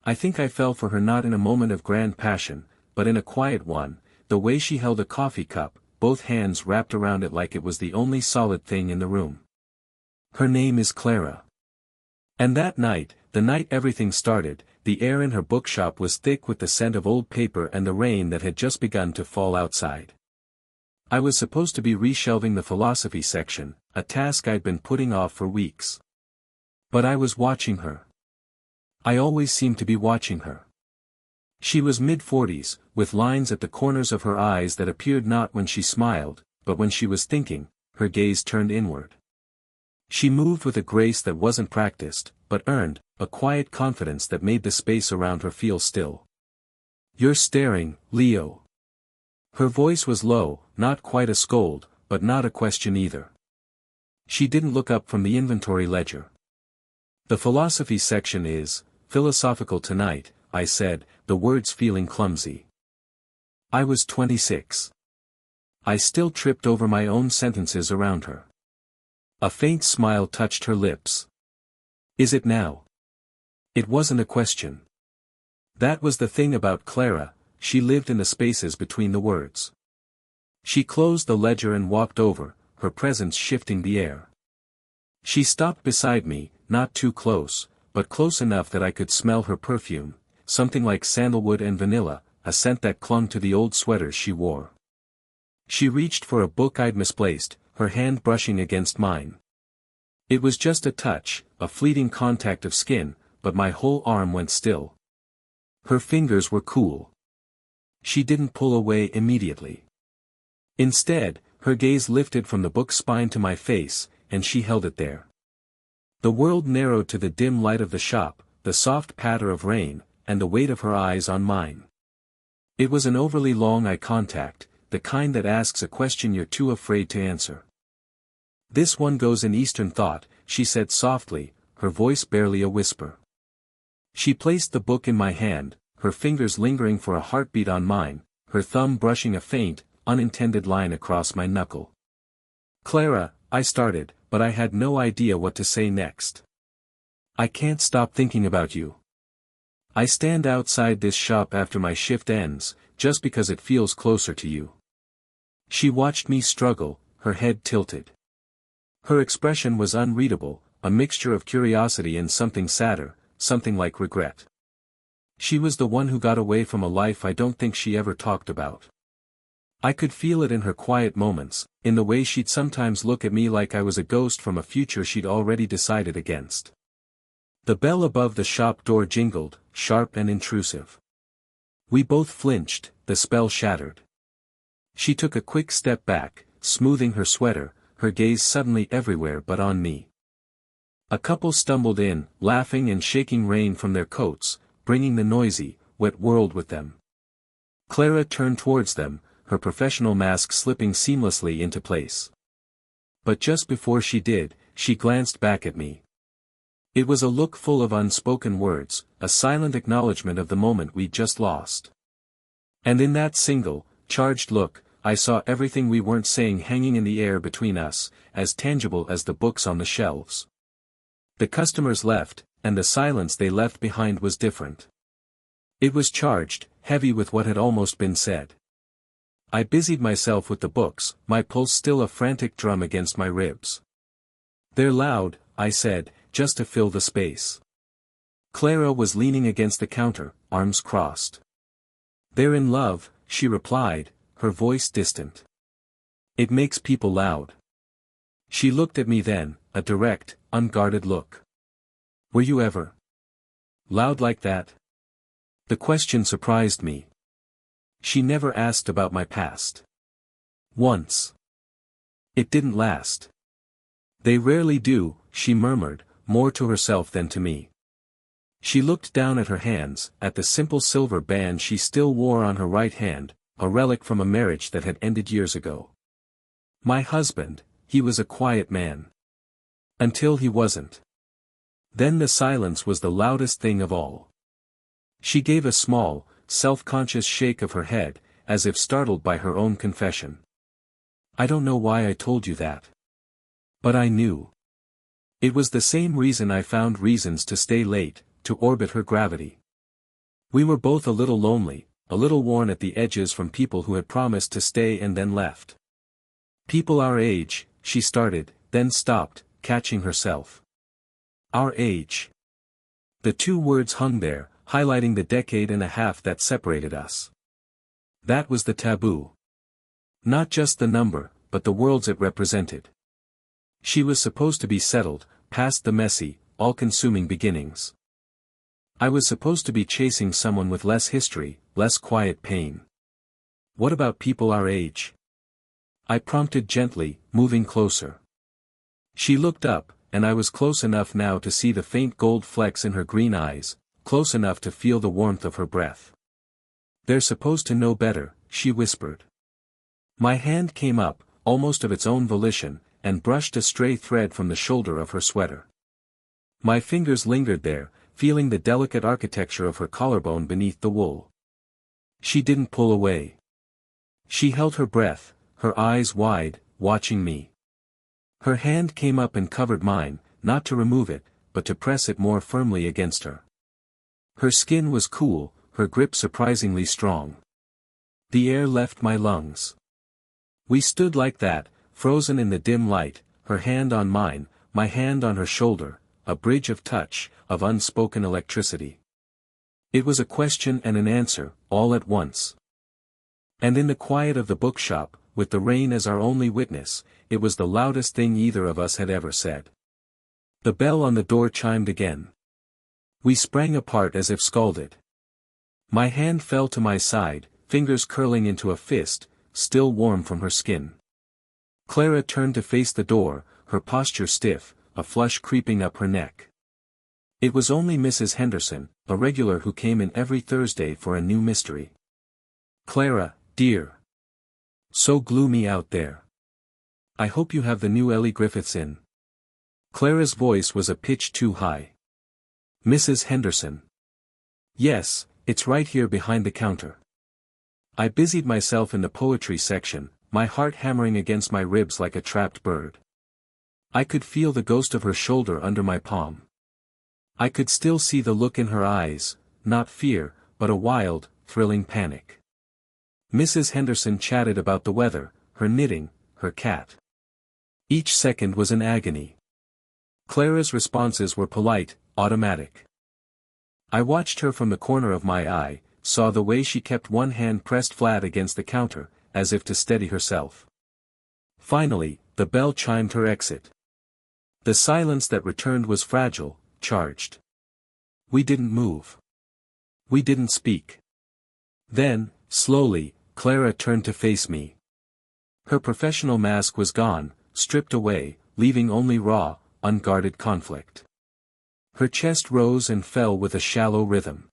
I think I fell for her not in a moment of grand passion, but in a quiet one, the way she held a coffee cup, both hands wrapped around it like it was the only solid thing in the room. Her name is Clara. And that night, the night everything started, the air in her bookshop was thick with the scent of old paper and the rain that had just begun to fall outside. I was supposed to be reshelving the philosophy section, a task I'd been putting off for weeks. But I was watching her. I always seemed to be watching her. She was mid-40s, with lines at the corners of her eyes that appeared not when she smiled, but when she was thinking, her gaze turned inward. She moved with a grace that wasn't practiced, but earned, a quiet confidence that made the space around her feel still. "You're staring, Leo." Her voice was low, not quite a scold, but not a question either. She didn't look up from the inventory ledger. "The philosophy section is philosophical tonight," I said, the words feeling clumsy. I was 26. I still tripped over my own sentences around her. A faint smile touched her lips. "Is it now?" It wasn't a question. That was the thing about Clara, she lived in the spaces between the words. She closed the ledger and walked over, her presence shifting the air. She stopped beside me, not too close, but close enough that I could smell her perfume, something like sandalwood and vanilla, a scent that clung to the old sweaters she wore. She reached for a book I'd misplaced, her hand brushing against mine. It was just a touch, a fleeting contact of skin, but my whole arm went still. Her fingers were cool. She didn't pull away immediately. Instead, her gaze lifted from the book's spine to my face, and she held it there. The world narrowed to the dim light of the shop, the soft patter of rain, and the weight of her eyes on mine. It was an overly long eye contact, the kind that asks a question you're too afraid to answer. "This one goes in Eastern thought," she said softly, her voice barely a whisper. She placed the book in my hand, her fingers lingering for a heartbeat on mine, her thumb brushing a faint, unintended line across my knuckle. "Clara," I started, but I had no idea what to say next. "I can't stop thinking about you. I stand outside this shop after my shift ends, just because it feels closer to you." She watched me struggle, her head tilted. Her expression was unreadable, a mixture of curiosity and something sadder, something like regret. She was the one who got away from a life I don't think she ever talked about. I could feel it in her quiet moments, in the way she'd sometimes look at me like I was a ghost from a future she'd already decided against. The bell above the shop door jingled, sharp and intrusive. We both flinched, the spell shattered. She took a quick step back, smoothing her sweater, her gaze suddenly everywhere but on me. A couple stumbled in, laughing and shaking rain from their coats, bringing the noisy, wet world with them. Clara turned towards them, her professional mask slipping seamlessly into place. But just before she did, she glanced back at me. It was a look full of unspoken words, a silent acknowledgement of the moment we'd just lost. And in that single, charged look, I saw everything we weren't saying hanging in the air between us, as tangible as the books on the shelves. The customers left, and the silence they left behind was different. It was charged, heavy with what had almost been said. I busied myself with the books, my pulse still a frantic drum against my ribs. "They're loud," I said, just to fill the space. Clara was leaning against the counter, arms crossed. "They're in love," she replied, her voice distant. "It makes people loud." She looked at me then, a direct, unguarded look. "Were you ever loud like that?" The question surprised me. She never asked about my past. Once. It didn't last. "They rarely do," she murmured, more to herself than to me. She looked down at her hands, at the simple silver band she still wore on her right hand, a relic from a marriage that had ended years ago. My husband, he was a quiet man. Until he wasn't. Then the silence was the loudest thing of all. She gave a small, self-conscious shake of her head, as if startled by her own confession. "I don't know why I told you that. But I knew. It was the same reason I found reasons to stay late, to orbit her gravity. We were both a little lonely, a little worn at the edges from people who had promised to stay and then left. People our age, she started, then stopped, catching herself. Our age. The two words hung there, highlighting the decade and a half that separated us. That was the taboo. Not just the number, but the worlds it represented. She was supposed to be settled, past the messy, all-consuming beginnings. I was supposed to be chasing someone with less history, less quiet pain. What about people our age? I prompted gently, moving closer. She looked up, and I was close enough now to see the faint gold flecks in her green eyes, close enough to feel the warmth of her breath. They're supposed to know better, she whispered. My hand came up, almost of its own volition, and brushed a stray thread from the shoulder of her sweater. My fingers lingered there, feeling the delicate architecture of her collarbone beneath the wool. She didn't pull away. She held her breath, her eyes wide, watching me. Her hand came up and covered mine, not to remove it, but to press it more firmly against her. Her skin was cool, her grip surprisingly strong. The air left my lungs. We stood like that, frozen in the dim light, her hand on mine, my hand on her shoulder, a bridge of touch, of unspoken electricity. It was a question and an answer, all at once. And in the quiet of the bookshop, with the rain as our only witness, it was the loudest thing either of us had ever said. The bell on the door chimed again. We sprang apart as if scalded. My hand fell to my side, fingers curling into a fist, still warm from her skin. Clara turned to face the door, her posture stiff, a flush creeping up her neck. It was only Mrs. Henderson, a regular who came in every Thursday for a new mystery. Clara, dear. So gloomy out there. I hope you have the new Ellie Griffiths in. Clara's voice was a pitch too high. Mrs. Henderson. Yes, it's right here behind the counter. I busied myself in the poetry section, my heart hammering against my ribs like a trapped bird. I could feel the ghost of her shoulder under my palm. I could still see the look in her eyes, not fear, but a wild, thrilling panic. Mrs. Henderson chatted about the weather, her knitting, her cat. Each second was an agony. Clara's responses were polite, automatic. I watched her from the corner of my eye, saw the way she kept one hand pressed flat against the counter, as if to steady herself. Finally, the bell chimed her exit. The silence that returned was fragile, charged. We didn't move. We didn't speak. Then, slowly, Clara turned to face me. Her professional mask was gone, stripped away, leaving only raw, unguarded conflict. Her chest rose and fell with a shallow rhythm.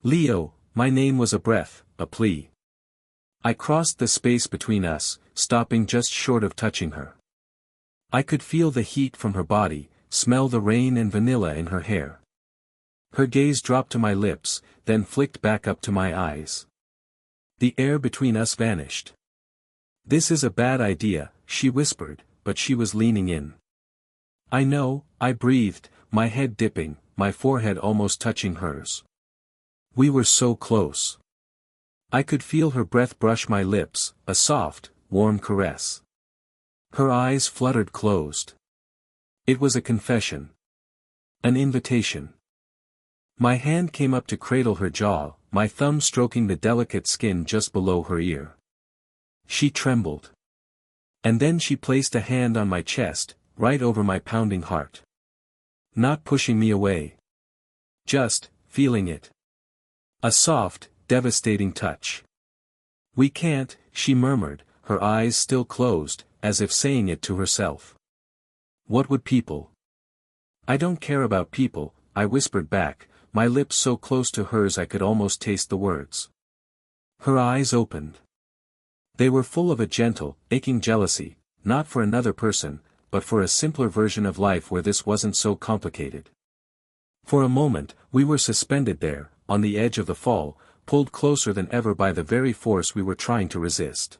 Leo, my name was a breath, a plea. I crossed the space between us, stopping just short of touching her. I could feel the heat from her body, smell the rain and vanilla in her hair. Her gaze dropped to my lips, then flicked back up to my eyes. The air between us vanished. This is a bad idea, she whispered, but she was leaning in. I know, I breathed, my head dipping, my forehead almost touching hers. We were so close. I could feel her breath brush my lips, a soft, warm caress. Her eyes fluttered closed. It was a confession. An invitation. My hand came up to cradle her jaw, my thumb stroking the delicate skin just below her ear. She trembled. And then she placed a hand on my chest, right over my pounding heart. Not pushing me away. Just, feeling it. A soft, devastating touch. We can't, she murmured, her eyes still closed, as if saying it to herself. What would people? I don't care about people, I whispered back, my lips so close to hers I could almost taste the words. Her eyes opened. They were full of a gentle, aching jealousy, not for another person, but for a simpler version of life where this wasn't so complicated. For a moment, we were suspended there, on the edge of the fall, pulled closer than ever by the very force we were trying to resist.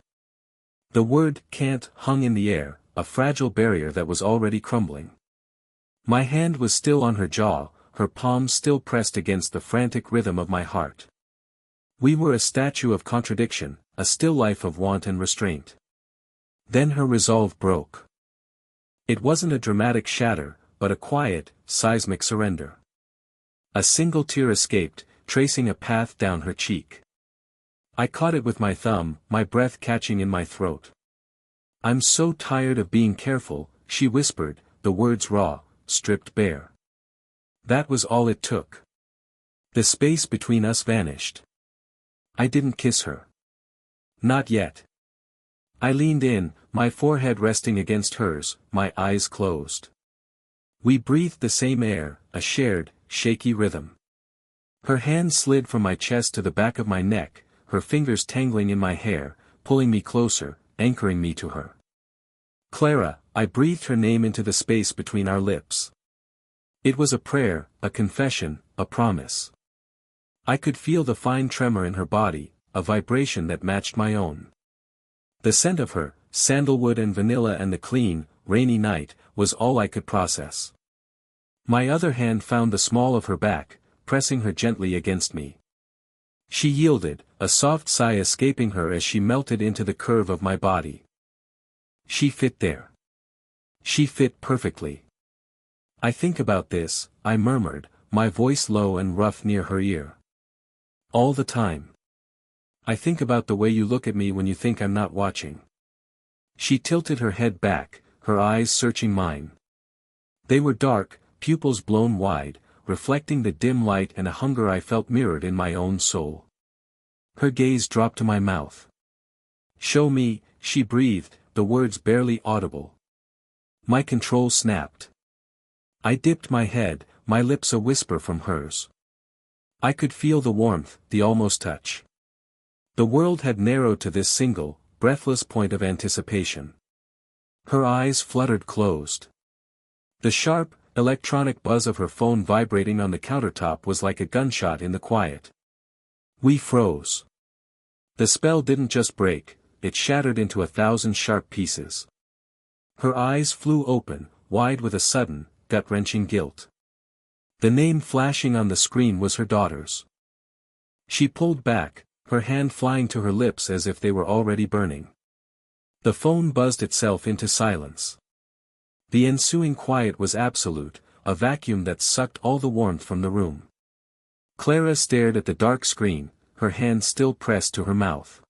The word "can't" hung in the air, a fragile barrier that was already crumbling. My hand was still on her jaw, her palms still pressed against the frantic rhythm of my heart. We were a statue of contradiction, a still life of want and restraint. Then her resolve broke. It wasn't a dramatic shatter, but a quiet, seismic surrender. A single tear escaped, tracing a path down her cheek. I caught it with my thumb, my breath catching in my throat. "I'm so tired of being careful," she whispered, the words raw, stripped bare. That was all it took. The space between us vanished. I didn't kiss her. Not yet. I leaned in, my forehead resting against hers, my eyes closed. We breathed the same air, a shared, shaky rhythm. Her hand slid from my chest to the back of my neck, her fingers tangling in my hair, pulling me closer, anchoring me to her. "Clara," I breathed her name into the space between our lips. It was a prayer, a confession, a promise. I could feel the fine tremor in her body, a vibration that matched my own. The scent of her, sandalwood and vanilla and the clean, rainy night, was all I could process. My other hand found the small of her back, pressing her gently against me. She yielded, a soft sigh escaping her as she melted into the curve of my body. She fit there. She fit perfectly. "I think about this," I murmured, my voice low and rough near her ear. "All the time. I think about the way you look at me when you think I'm not watching." She tilted her head back, her eyes searching mine. They were dark, pupils blown wide, reflecting the dim light and a hunger I felt mirrored in my own soul. Her gaze dropped to my mouth. "Show me," she breathed, the words barely audible. My control snapped. I dipped my head, my lips a whisper from hers. I could feel the warmth, the almost touch. The world had narrowed to this single, breathless point of anticipation. Her eyes fluttered closed. The sharp, electronic buzz of her phone vibrating on the countertop was like a gunshot in the quiet. We froze. The spell didn't just break, it shattered into 1,000 sharp pieces. Her eyes flew open, wide with a sudden, gut-wrenching guilt. The name flashing on the screen was her daughter's. She pulled back, her hand flying to her lips as if they were already burning. The phone buzzed itself into silence. The ensuing quiet was absolute, a vacuum that sucked all the warmth from the room. Clara stared at the dark screen, her hand still pressed to her mouth.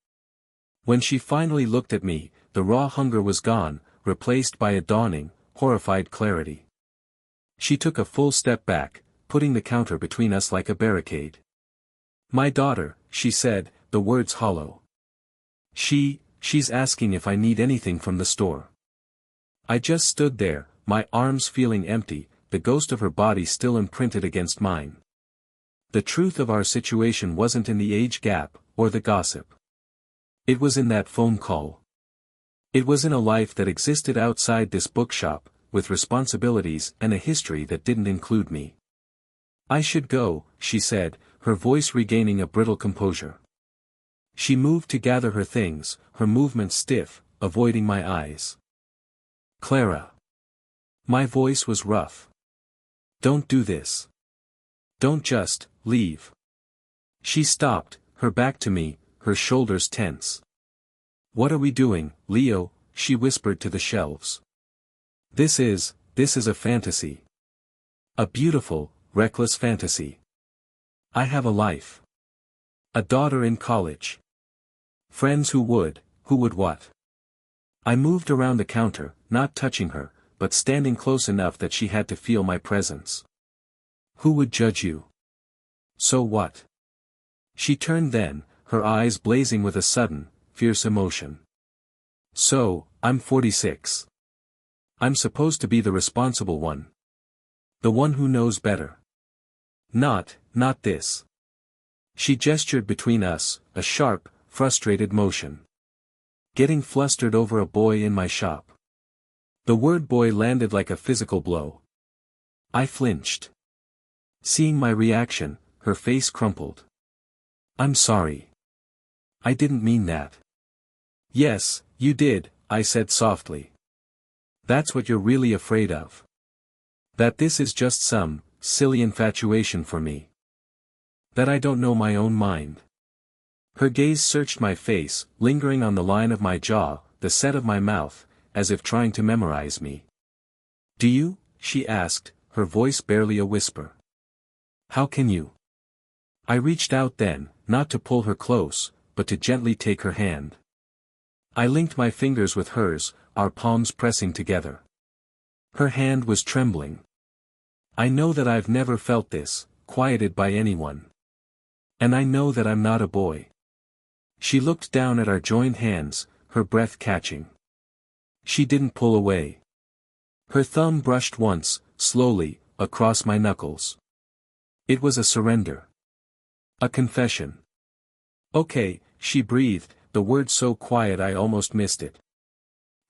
When she finally looked at me, the raw hunger was gone, replaced by a dawning, horrified clarity. She took a full step back, putting the counter between us like a barricade. "My daughter," she said, the words hollow. She's asking if I need anything from the store." I just stood there, my arms feeling empty, the ghost of her body still imprinted against mine. The truth of our situation wasn't in the age gap, or the gossip. It was in that phone call. It was in a life that existed outside this bookshop, with responsibilities and a history that didn't include me. "I should go," she said, her voice regaining a brittle composure. She moved to gather her things, her movements stiff, avoiding my eyes. "Clara." My voice was rough. "Don't do this. Don't just leave." She stopped, her back to me, her shoulders tense. "What are we doing, Leo?" she whispered to the shelves. This is a fantasy. A beautiful, reckless fantasy. I have a life. A daughter in college. Friends who would what? I moved around the counter, not touching her, but standing close enough that she had to feel my presence. "Who would judge you? So what?" She turned then, her eyes blazing with a sudden, fierce emotion. "So, I'm 46. I'm supposed to be the responsible one. The one who knows better. Not this." She gestured between us, a sharp, frustrated motion. "Getting flustered over a boy in my shop." The word boy landed like a physical blow. I flinched. Seeing my reaction, her face crumpled. "I'm sorry. I didn't mean that." "Yes, you did," I said softly. "That's what you're really afraid of. That this is just some silly infatuation for me. That I don't know my own mind. Her gaze searched my face, lingering on the line of my jaw, the set of my mouth, as if trying to memorize me. "Do you?" she asked, her voice barely a whisper. "How can you?" I reached out then, not to pull her close, but to gently take her hand. I linked my fingers with hers, our palms pressing together. Her hand was trembling. "I know that I've never felt this, quieted by anyone. And I know that I'm not a boy." She looked down at our joined hands, her breath catching. She didn't pull away. Her thumb brushed once, slowly, across my knuckles. It was a surrender. A confession. "Okay," she breathed, the word so quiet I almost missed it.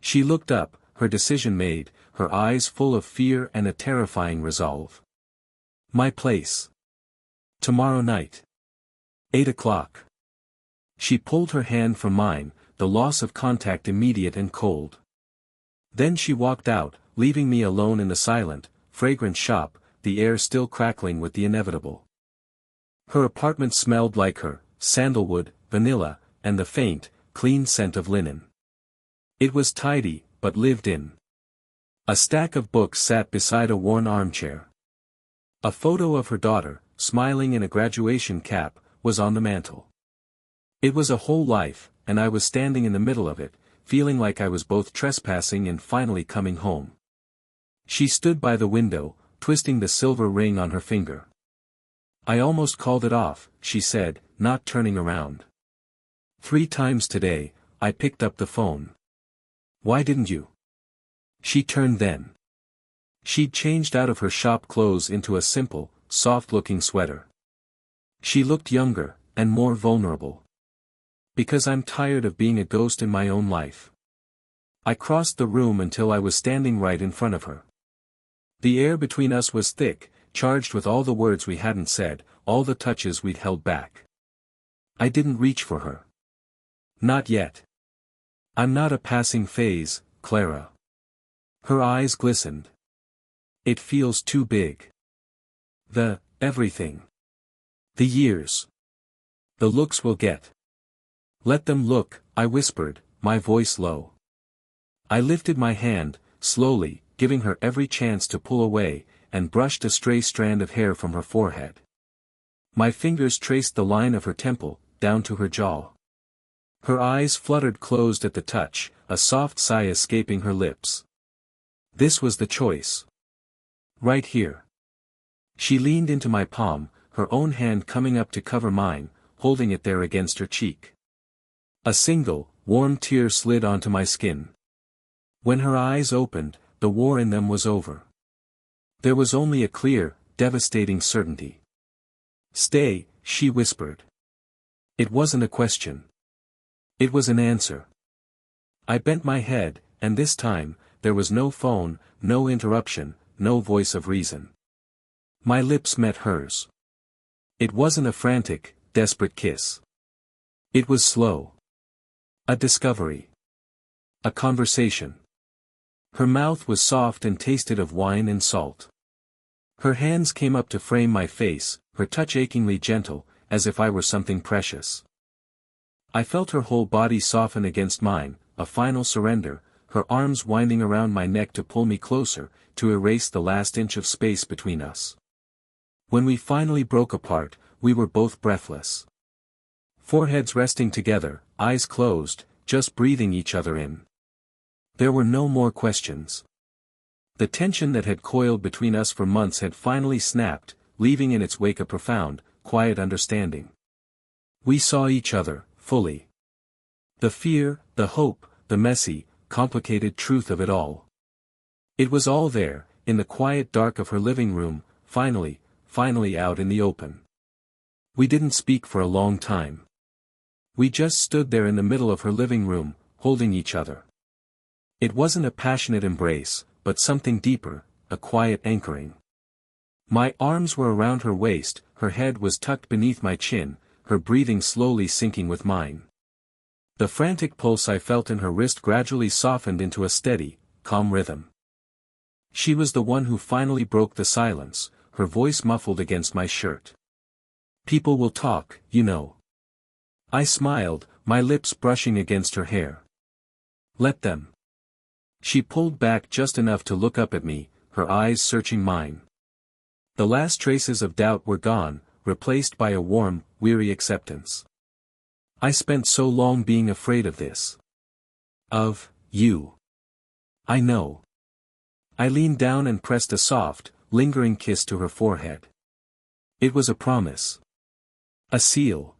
She looked up, her decision made, her eyes full of fear and a terrifying resolve. "My place. Tomorrow night. 8 o'clock." She pulled her hand from mine, the loss of contact immediate and cold. Then she walked out, leaving me alone in the silent, fragrant shop, the air still crackling with the inevitable. Her apartment smelled like her, sandalwood, vanilla, and the faint, clean scent of linen. It was tidy, but lived in. A stack of books sat beside a worn armchair. A photo of her daughter, smiling in a graduation cap, was on the mantel. It was a whole life, and I was standing in the middle of it, feeling like I was both trespassing and finally coming home. She stood by the window, twisting the silver ring on her finger. "I almost called it off," she said, not turning around. "3 times today, I picked up the phone. Why didn't you?" She turned then. She'd changed out of her shop clothes into a simple, soft-looking sweater. She looked younger, and more vulnerable. "Because I'm tired of being a ghost in my own life." I crossed the room until I was standing right in front of her. The air between us was thick, charged with all the words we hadn't said, all the touches we'd held back. I didn't reach for her. Not yet. "I'm not a passing phase, Clara." Her eyes glistened. "It feels too big. Everything. The years. The looks we'll get." "Let them look," I whispered, my voice low. I lifted my hand, slowly, giving her every chance to pull away, and brushed a stray strand of hair from her forehead. My fingers traced the line of her temple, down to her jaw. Her eyes fluttered closed at the touch, a soft sigh escaping her lips. This was the choice. Right here. She leaned into my palm, her own hand coming up to cover mine, holding it there against her cheek. A single, warm tear slid onto my skin. When her eyes opened, the war in them was over. There was only a clear, devastating certainty. "Stay," she whispered. It wasn't a question. It was an answer. I bent my head, and this time, there was no phone, no interruption, no voice of reason. My lips met hers. It wasn't a frantic, desperate kiss. It was slow. A discovery. A conversation. Her mouth was soft and tasted of wine and salt. Her hands came up to frame my face, her touch achingly gentle, as if I were something precious. I felt her whole body soften against mine, a final surrender, her arms winding around my neck to pull me closer, to erase the last inch of space between us. When we finally broke apart, we were both breathless. Foreheads resting together, eyes closed, just breathing each other in. There were no more questions. The tension that had coiled between us for months had finally snapped, leaving in its wake a profound, quiet understanding. We saw each other, fully. The fear, the hope, the messy, complicated truth of it all. It was all there, in the quiet dark of her living room, finally out in the open. We didn't speak for a long time. We just stood there in the middle of her living room, holding each other. It wasn't a passionate embrace, but something deeper, a quiet anchoring. My arms were around her waist, her head was tucked beneath my chin, her breathing slowly sinking with mine. The frantic pulse I felt in her wrist gradually softened into a steady, calm rhythm. She was the one who finally broke the silence, her voice muffled against my shirt. "People will talk, you know." I smiled, my lips brushing against her hair. "Let them." She pulled back just enough to look up at me, her eyes searching mine. The last traces of doubt were gone, replaced by a warm, weary acceptance. "I spent so long being afraid of this. Of you. I know." I leaned down and pressed a soft, lingering kiss to her forehead. It was a promise. A seal.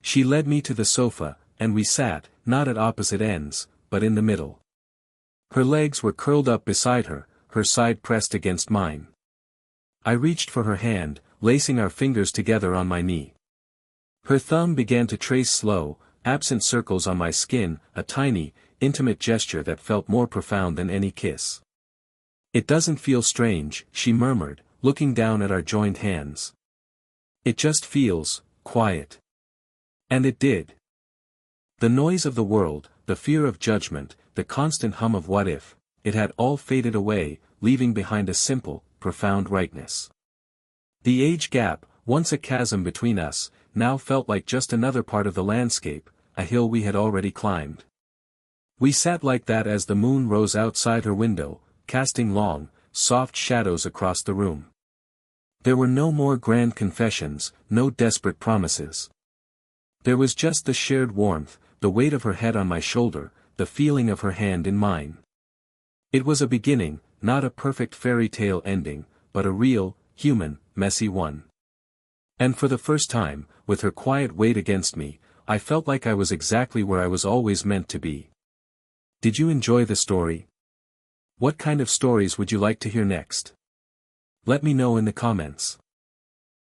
She led me to the sofa, and we sat, not at opposite ends, but in the middle. Her legs were curled up beside her, her side pressed against mine. I reached for her hand, lacing our fingers together on my knee. Her thumb began to trace slow, absent circles on my skin, a tiny, intimate gesture that felt more profound than any kiss. "It doesn't feel strange," she murmured, looking down at our joined hands. "It just feels quiet." And it did. The noise of the world, the fear of judgment, the constant hum of what if, it had all faded away, leaving behind a simple, profound rightness. The age gap, once a chasm between us, now felt like just another part of the landscape, a hill we had already climbed. We sat like that as the moon rose outside her window, casting long, soft shadows across the room. There were no more grand confessions, no desperate promises. There was just the shared warmth, the weight of her head on my shoulder, the feeling of her hand in mine. It was a beginning, not a perfect fairy tale ending, but a real, human, messy one. And for the first time, with her quiet weight against me, I felt like I was exactly where I was always meant to be. Did you enjoy the story? What kind of stories would you like to hear next? Let me know in the comments.